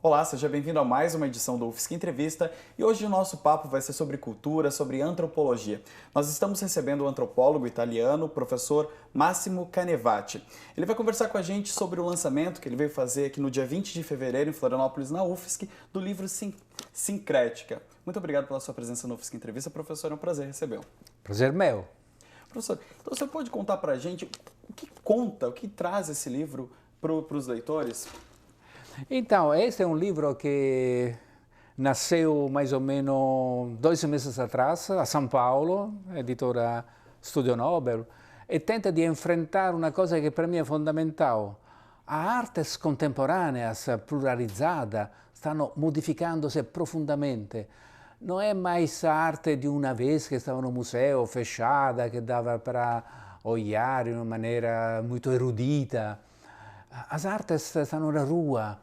Olá, seja bem-vindo a mais uma edição do UFSC Entrevista e hoje o nosso papo vai ser sobre cultura, sobre antropologia. Nós estamos recebendo o antropólogo italiano, o professor Massimo Canevati. Ele vai conversar com a gente sobre o lançamento que ele veio fazer aqui no dia 20 de fevereiro em Florianópolis, na UFSC, do livro Sincrética. Muito obrigado pela sua presença no UFSC Entrevista, professor, é um prazer recebê-lo. Prazer meu. Professor, então você pode contar para a gente o que traz esse livro para os leitores? Então, este é um livro que nasceu mais ou menos 2 meses atrás, a São Paulo, editora Studio Nobel, e tenta de enfrentar uma coisa que para mim é fundamental. As artes contemporâneas pluralizadas stanno modificando-se profundamente. Não é mais a arte de uma vez que estava no museu, fechada, que dava para olhar de uma maneira muito erudita. As artes stanno na rua.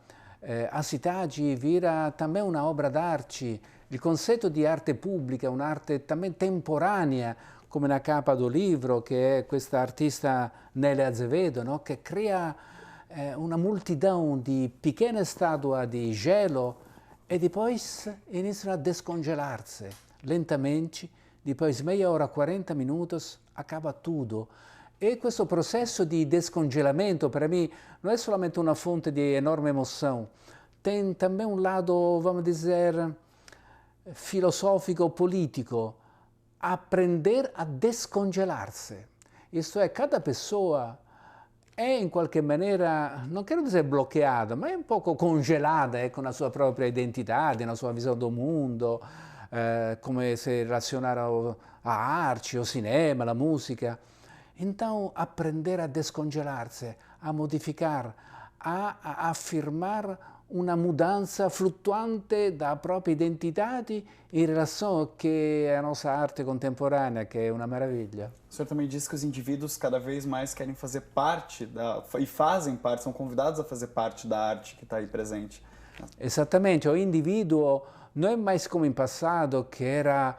A cidade vira também uma obra d'arte. Il concetto di arte pubblica è un'arte também temporanea, come na capa do livro, che è questa artista Nelly Azevedo, no? Che crea una multidão de pequenas estátuas de gelo e depois iniziano a descongelar-se lentamente, depois meia hora, 40 minutos, acaba tudo. E questo processo di descongelamento per me non è solamente una fonte di enorme emoção, tem também um lado, vamos dizer, filosófico, político, aprender a descongelar-se. Isto é, cada pessoa è in qualche maniera, non quero dizer bloqueada, ma è un poco congelada con la sua propria identità, na sua visão do mundo, come se relazionare a arte, ao cinema, alla musica. Então, aprender a descongelar-se, a modificar, a afirmar uma mudança flutuante da própria identidade em relação que a nossa arte contemporânea, que é uma maravilha. O senhor também disse que os indivíduos cada vez mais querem fazer parte e fazem parte, são convidados a fazer parte da arte que está aí presente. Exatamente, o indivíduo não é mais como em passado, que era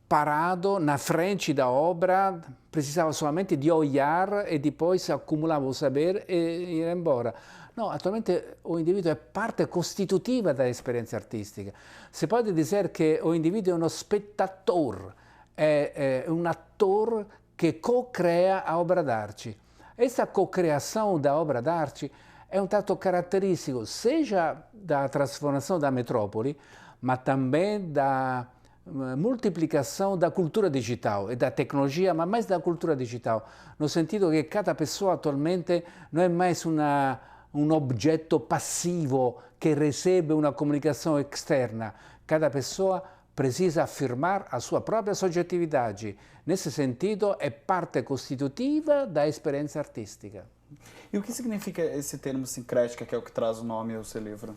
parado na frente da obra, precisava solamente di olhar e depois accumulava o saber e ir embora. No, attualmente o individuo è parte costitutiva da esperienza artistica. Si può dire che o individuo è uno spettatore, è un attore che co-crea a obra d'arte. Questa co-criação da obra d'arte è un tratto caratteristico sia da trasformação da metrópole, ma também da multiplicação da cultura digital e da tecnologia, ma mais da cultura digital, no sentido che cada pessoa attualmente non è mais un oggetto passivo che recebe una comunicação externa. Cada pessoa precisa afirmar a sua própria soggettividade. Nesse sentido, é parte costitutiva da experiência artística. E o que significa esse termo sincrética, que é o que traz o nome ao seu livro?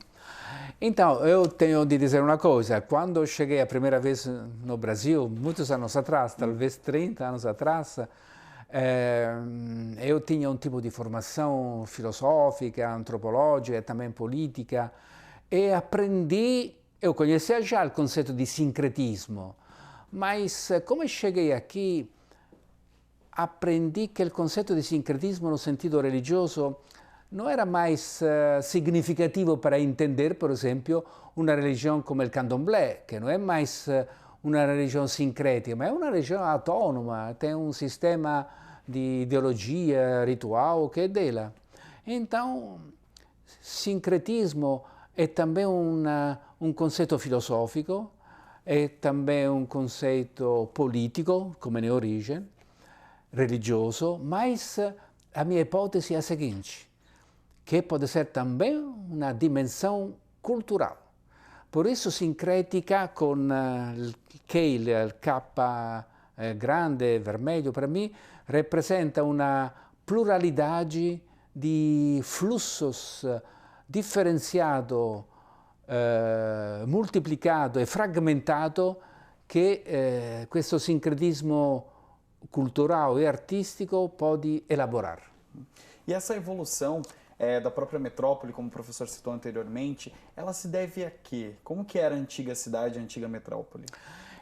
Então, eu tenho de dizer uma coisa. Quando eu cheguei a primeira vez no Brasil, muitos anos atrás, talvez 30 anos atrás, eu tinha um tipo de formação filosófica, antropológica e também política, e aprendi, eu conhecia já o conceito de sincretismo, mas como eu cheguei aqui, aprendi que o conceito de sincretismo no sentido religioso não era mais significativo para entender, por exemplo, uma religião como o candomblé, que não é mais uma religião sincrética, ma è una religione autonoma, tem um sistema di ideologia ritual che è dela. Então, sincretismo è também un concetto filosofico, è também un concetto politico, come ne origine, religioso, mas a minha ipotesi è a seguinte, che pode ser também una dimensão cultural. Por isso, sincrética, con il K grande, vermelho, para mim, representa uma pluralidade de flussos differenziato, multiplicato e fragmentato che questo sincretismo cultural e artístico pode elaborar. E essa evolução da própria metrópole, como o professor citou anteriormente, ela se deve a quê? Como que era a antiga cidade, a antiga metrópole?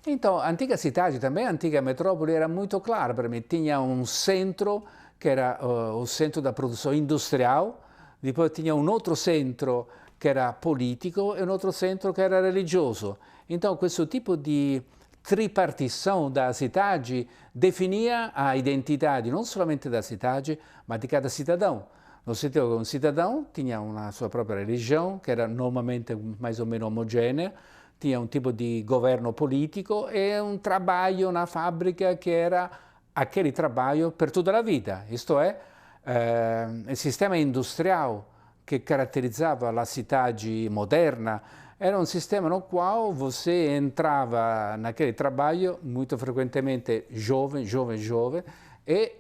Então, a antiga cidade, também a antiga metrópole, era muito clara para mim. Tinha um centro, que era o centro da produção industrial, depois tinha um outro centro, che era politico e un altro centro che era religioso. Então, questo tipo di tripartição da cidade definia a identidade não somente da cidade, mas de cada cidadão. No sentido que um cidadão tinha uma sua própria religião, que era normalmente mais ou menos homogênea, tinha um tipo de governo politico e um trabalho na fábrica que era aquele trabalho per tutta la vita. Isto é, o sistema industrial que caracterizava a cidade moderna era um sistema no qual você entrava naquele trabalho muito frequentemente jovem e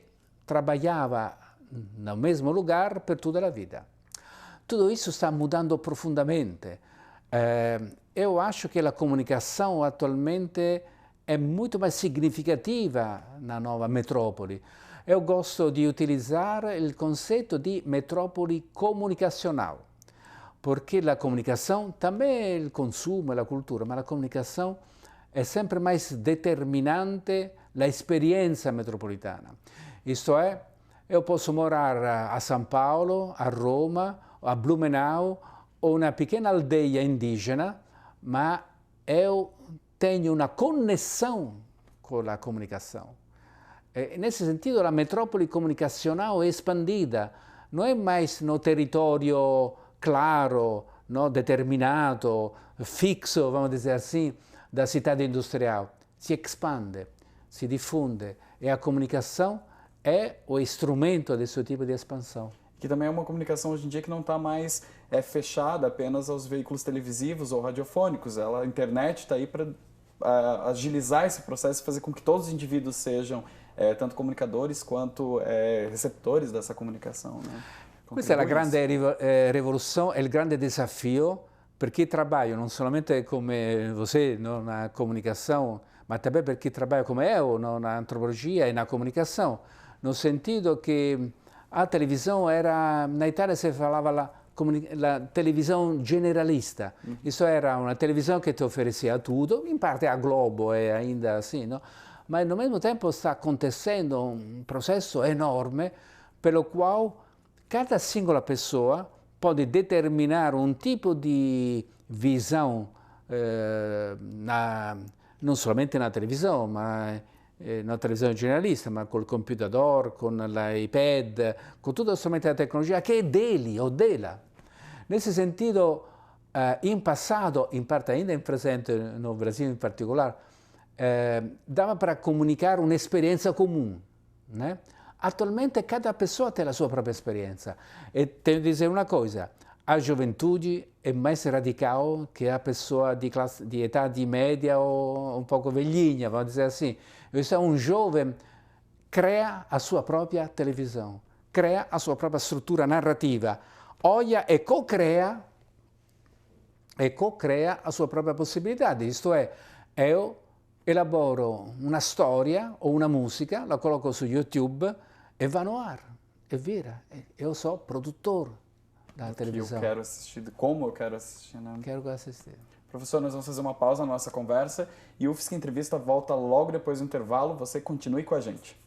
trabalhava no mesmo lugar per tutta la vita. Tudo isso está mudando profundamente. Eu acho que a comunicação atualmente é muito mais significativa na nova metrópole. Eu gosto de utilizar o conceito de metrópole comunicacional, porque a comunicação também é o consumo e a cultura, mas a comunicação é sempre mais determinante a experiência metropolitana. Isto é, eu posso morar a São Paulo, a Roma, a Blumenau ou uma pequena aldeia indígena, mas eu tenho uma conexão com a comunicação. Nesse sentido, a metrópole comunicacional é expandida, não é mais no território claro, no, determinato, fixo, vamos dizer assim, da cidade industrial. Se expande, se diffonde e a comunicação é o instrumento desse tipo de expansão. Que também é uma comunicação hoje em dia que não está mais fechada apenas aos veículos televisivos ou radiofônicos. A internet está aí para agilizar esse processo e fazer com que todos os indivíduos sejam tanto comunicadores quanto receptores dessa comunicação, né? Questa è la grande rivoluzione, è il grande desafio per chi trabalha non solamente come você na comunicação, ma também per chi trabalha come eu na antropologia e na comunicação, no sentido que a televisão era, na Itália si falava la televisão generalista, isso era una televisão che ti oferecia tudo, in parte a Globo e ainda assim, no? Ma al mesmo tempo sta acontecendo un processo enorme per lo quale cada singola pessoa pode determinar um tipo de visão, não somente na televisão, mas na televisão generalista, ma col computador, con l'iPad, con tutto lo strumento della tecnologia che è dele o dela. Nesse sentido, in passato, in parte ainda in presente, no Brasil in particolare, dava para comunicare un'esperienza comune, né? Attualmente cada pessoa tem a sua própria experiência. E tenho que dizer uma coisa, a juventude é mais radical que a pessoa de idade média ou um pouco velhinha, vamos dizer assim. Então, um jovem cria a sua própria televisão, cria a sua própria estrutura narrativa, olha e co-cria a sua própria possibilidade. Isto é, eu elaboro una storia o una musica, la coloco su YouTube e va no ar. É vira. Eu sou produtor da televisão. Eu quero assistir, como eu quero assistir, né? Quero assistir. Professor, nós vamos fazer uma pausa na nossa conversa e o UFSC Entrevista volta logo depois do intervalo. Você continue com a gente.